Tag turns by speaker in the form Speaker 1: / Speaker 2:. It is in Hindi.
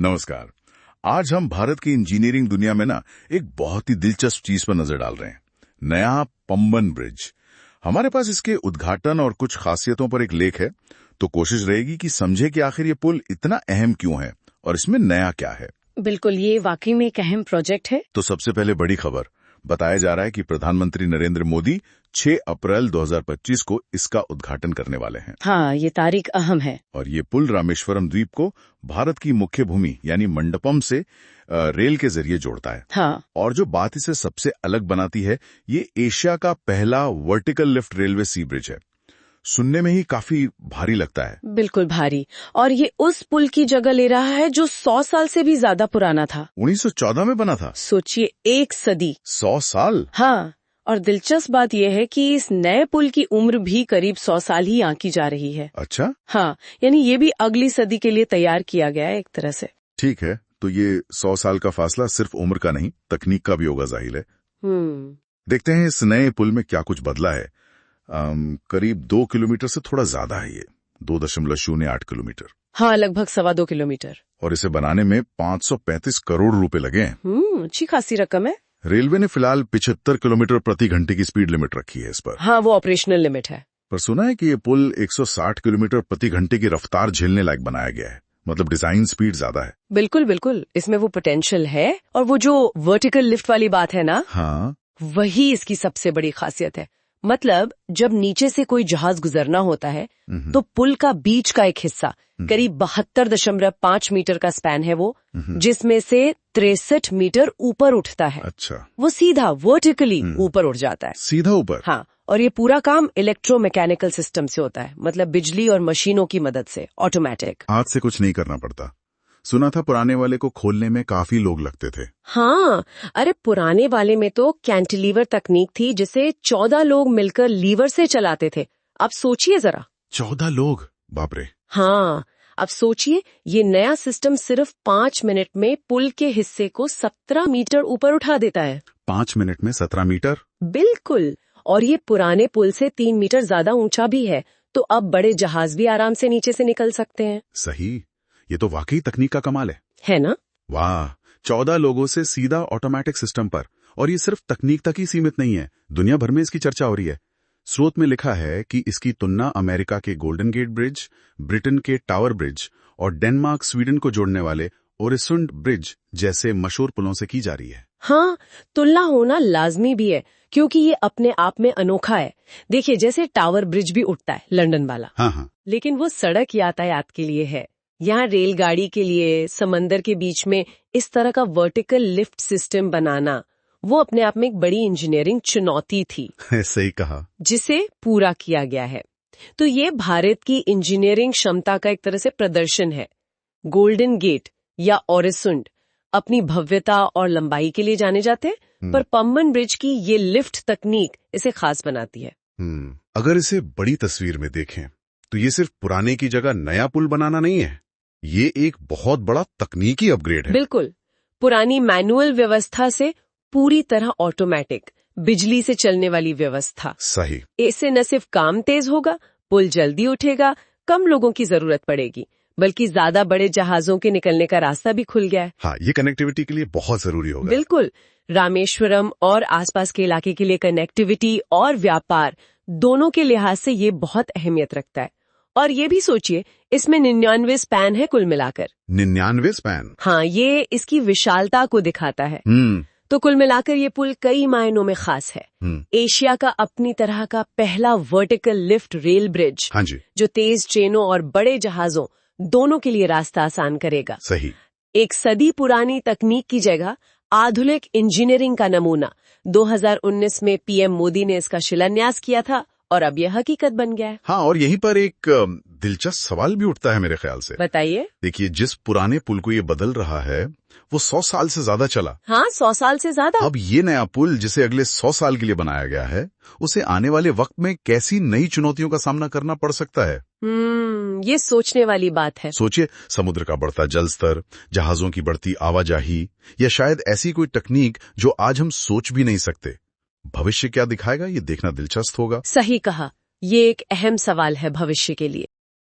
Speaker 1: नमस्कार। आज हम भारत की इंजीनियरिंग दुनिया में एक बहुत ही दिलचस्प चीज पर नजर डाल रहे हैं, नया पंबन ब्रिज। हमारे पास इसके उद्घाटन और कुछ खासियतों पर एक लेख है, तो कोशिश रहेगी कि समझे कि आखिर ये पुल इतना अहम क्यों है और इसमें नया क्या है।
Speaker 2: बिल्कुल, ये वाकई में एक अहम प्रोजेक्ट है।
Speaker 1: तो सबसे पहले बड़ी खबर, बताया जा रहा है कि प्रधानमंत्री नरेंद्र मोदी 6 अप्रैल 2025 को इसका उद्घाटन करने वाले हैं।
Speaker 2: हाँ, ये तारीख अहम है।
Speaker 1: और ये पुल रामेश्वरम द्वीप को भारत की मुख्य भूमि यानी मंडपम से रेल के जरिए जोड़ता है।
Speaker 2: हाँ।
Speaker 1: और जो बात इसे सबसे अलग बनाती है, ये एशिया का पहला वर्टिकल लिफ्ट रेलवे सी ब्रिज है। सुनने में ही काफी भारी लगता है।
Speaker 2: बिल्कुल भारी। और ये उस पुल की जगह ले रहा है जो 100 साल से भी ज्यादा पुराना था।
Speaker 1: 1914 में बना था।
Speaker 2: सोचिए, 1 सदी।
Speaker 1: 100 साल।
Speaker 2: हाँ, और दिलचस्प बात यह है कि इस नए पुल की उम्र भी करीब 100 साल ही आंकी जा रही है।
Speaker 1: अच्छा।
Speaker 2: हाँ, यानी ये भी अगली सदी के लिए तैयार किया गया है एक तरह से।
Speaker 1: ठीक है, तो ये 100 साल का फासला सिर्फ उम्र का नहीं, तकनीक का भी होगा, जाहिर है। देखते हैं इस नए पुल में क्या कुछ बदला है। करीब 2 किलोमीटर से थोड़ा ज्यादा है ये, 2.08 किलोमीटर।
Speaker 2: हाँ, लगभग 2.25 किलोमीटर।
Speaker 1: और इसे बनाने में 535 करोड़ रुपए लगे हैं।
Speaker 2: अच्छी खासी रकम है।
Speaker 1: रेलवे ने फिलहाल 75 किलोमीटर प्रति घंटे की स्पीड लिमिट रखी है इस पर।
Speaker 2: हाँ, वो ऑपरेशनल लिमिट है।
Speaker 1: पर सुना है कि ये पुल 160 किलोमीटर प्रति घंटे की रफ्तार झेलने लायक बनाया गया है, मतलब डिजाइन स्पीड ज्यादा है।
Speaker 2: बिल्कुल बिल्कुल, इसमें वो पोटेंशियल है। और वो जो वर्टिकल लिफ्ट वाली बात है ना,
Speaker 1: हाँ,
Speaker 2: वही इसकी सबसे बड़ी खासियत है। मतलब जब नीचे से कोई जहाज गुजरना होता है तो पुल का बीच का एक हिस्सा करीब 72.5 मीटर का स्पैन है वो, जिसमें से 63 मीटर ऊपर उठता है।
Speaker 1: अच्छा।
Speaker 2: वो सीधा वर्टिकली ऊपर उठ जाता है।
Speaker 1: सीधा ऊपर?
Speaker 2: हाँ, और ये पूरा काम इलेक्ट्रोमैकेनिकल सिस्टम से होता है, मतलब बिजली और मशीनों की मदद से, ऑटोमेटिक।
Speaker 1: हाथ से कुछ नहीं करना पड़ता। सुना था पुराने वाले को खोलने में काफी लोग लगते थे।
Speaker 2: हाँ, अरे पुराने वाले में तो कैंटिलीवर तकनीक थी, जिसे 14 लोग मिलकर लीवर से चलाते थे। अब सोचिए जरा।
Speaker 1: 14 लोग? बाप रे।
Speaker 2: हाँ, अब सोचिए, ये नया सिस्टम सिर्फ 5 मिनट में पुल के हिस्से को 17 मीटर ऊपर उठा देता है।
Speaker 1: 5 मिनट में 17 मीटर?
Speaker 2: बिल्कुल। और ये पुराने पुल से 3 मीटर ज्यादा ऊंचा भी है, तो अब बड़े जहाज भी आराम से नीचे से निकल सकते हैं।
Speaker 1: सही, ये तो वाकई तकनीक का कमाल
Speaker 2: है ना?
Speaker 1: वाह, 14 लोगों से सीधा ऑटोमेटिक सिस्टम पर। और ये सिर्फ तकनीक तक ही सीमित नहीं है, दुनिया भर में इसकी चर्चा हो रही है। स्रोत में लिखा है कि इसकी तुलना अमेरिका के गोल्डन गेट ब्रिज, ब्रिटेन के टावर ब्रिज और डेनमार्क स्वीडन को जोड़ने वाले ओरेसुंड ब्रिज जैसे मशहूर पुलों से की जा रही है।
Speaker 2: हाँ, तुलना होना लाजमी भी है, क्योंकि ये अपने आप में अनोखा है। देखिए, जैसे टावर ब्रिज भी उठता है, लंदन वाला।
Speaker 1: हाँ।
Speaker 2: लेकिन वो सड़क यातायात के लिए है। यहाँ रेलगाड़ी के लिए समंदर के बीच में इस तरह का वर्टिकल लिफ्ट सिस्टम बनाना, वो अपने आप में एक बड़ी इंजीनियरिंग चुनौती थी।
Speaker 1: सही कहा।
Speaker 2: जिसे पूरा किया गया है। तो ये भारत की इंजीनियरिंग क्षमता का एक तरह से प्रदर्शन है। गोल्डन गेट या ओरेसुंड अपनी भव्यता और लंबाई के लिए जाने जाते हैं, पर पंबन ब्रिज की ये लिफ्ट तकनीक इसे खास बनाती है।
Speaker 1: अगर इसे बड़ी तस्वीर में देखें तो ये सिर्फ पुराने की जगह नया पुल बनाना नहीं है, ये एक बहुत बड़ा तकनीकी अपग्रेड है।
Speaker 2: बिल्कुल, पुरानी मैनुअल व्यवस्था से पूरी तरह ऑटोमेटिक, बिजली से चलने वाली व्यवस्था।
Speaker 1: सही।
Speaker 2: इससे न सिर्फ काम तेज होगा, पुल जल्दी उठेगा, कम लोगों की जरूरत पड़ेगी, बल्कि ज्यादा बड़े जहाजों के निकलने का रास्ता भी खुल गया है।
Speaker 1: हाँ, ये कनेक्टिविटी के लिए बहुत जरूरी होगा।
Speaker 2: बिल्कुल, रामेश्वरम और आसपास के इलाके के लिए कनेक्टिविटी और व्यापार दोनों के लिहाज से ये बहुत अहमियत रखता है। और ये भी सोचिए, इसमें 99 स्पैन है कुल मिलाकर।
Speaker 1: 99 स्पैन?
Speaker 2: हाँ, ये इसकी विशालता को दिखाता है। तो कुल मिलाकर ये पुल कई मायनों में खास है। एशिया का अपनी तरह का पहला वर्टिकल लिफ्ट रेल ब्रिज।
Speaker 1: हाँ जी।
Speaker 2: जो तेज ट्रेनों और बड़े जहाजों दोनों के लिए रास्ता आसान करेगा।
Speaker 1: सही।
Speaker 2: एक सदी पुरानी तकनीक की जगह आधुनिक इंजीनियरिंग का नमूना 2019 में पीएम मोदी ने इसका शिलान्यास किया था, और अब यह हकीकत बन गया है।
Speaker 1: हाँ, और यहीं पर एक दिलचस्प सवाल भी उठता है मेरे ख्याल से।
Speaker 2: बताइए।
Speaker 1: देखिए, जिस पुराने पुल को ये बदल रहा है वो 100 साल से ज्यादा चला।
Speaker 2: हाँ, 100 साल से ज्यादा।
Speaker 1: अब ये नया पुल जिसे अगले 100 साल के लिए बनाया गया है, उसे आने वाले वक्त में कैसी नई चुनौतियों का सामना करना पड़ सकता है?
Speaker 2: ये सोचने वाली बात है।
Speaker 1: सोचिए, समुद्र का बढ़ता जल स्तर, जहाजों की बढ़ती आवाजाही, या शायद ऐसी कोई तकनीक जो आज हम सोच भी नहीं सकते। भविष्य क्या दिखाएगा, ये देखना दिलचस्प होगा।
Speaker 2: सही कहा, ये एक अहम सवाल है भविष्य के लिए।